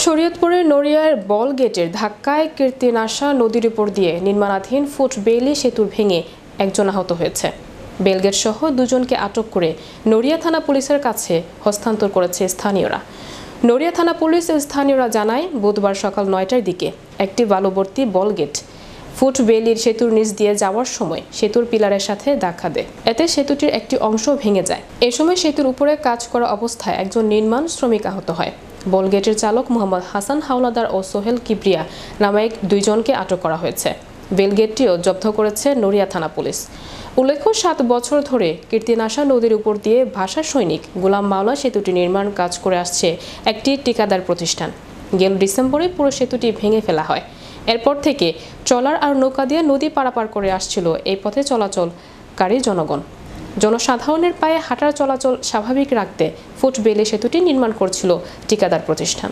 শরীয়তপুরের নড়িয়ার বল গেটের ধাক্কায় কীর্তিনাশা নদীর উপর দিয়ে নির্মাণাধীন ফুট বেইলি সেতুর ভেঙে একজন আহত হয়েছে। বেলগেট সহ দুজনকে আটক করে নড়িয়া থানা পুলিশের কাছে হস্তান্তর করেছে স্থানীয়রা। নড়িয়া থানা পুলিশ ও স্থানীয়রা জানায়, বুধবার সকাল ৯টার দিকে একটি বালুভর্তি বল গেট ফুট বেইলির সেতুর নিচ দিয়ে যাওয়ার সময় সেতুর পিলারের সাথে ধাক্কা দেয়। এতে সেতুটির একটি অংশ ভেঙে যায়। এ সময় সেতুর উপরে কাজ করা অবস্থায় একজন নির্মাণ শ্রমিক আহত হয়। বলগেটের চালক মোহাম্মদ হাসান হাওলাদার ও সোহেল কিবরিয়া নামে দুইজনকে আটক করা হয়েছে। বেলগেটটিও জব্দ করেছে নড়িয়া থানা পুলিশ। উল্লেখ্য, ৭ বছর ধরে কীর্তিনাশা নদীর উপর দিয়ে ভাষা সৈনিক গোলাম মাওলা সেতুটি নির্মাণ কাজ করে আসছে একটি ঠিকাদার প্রতিষ্ঠান। গেল ডিসেম্বরে পুরো সেতুটি ভেঙে ফেলা হয়। এরপর থেকে ট্রলার আর নৌকা দিয়ে নদী পারাপার করে আসছিল এই পথে চলাচলকারী জনগণ। জনসাধারণের পায়ে হাঁটার চলাচল স্বাভাবিক রাখতে ফুট বেইলি সেতুটি নির্মাণ করছিল ঠিকাদার প্রতিষ্ঠান।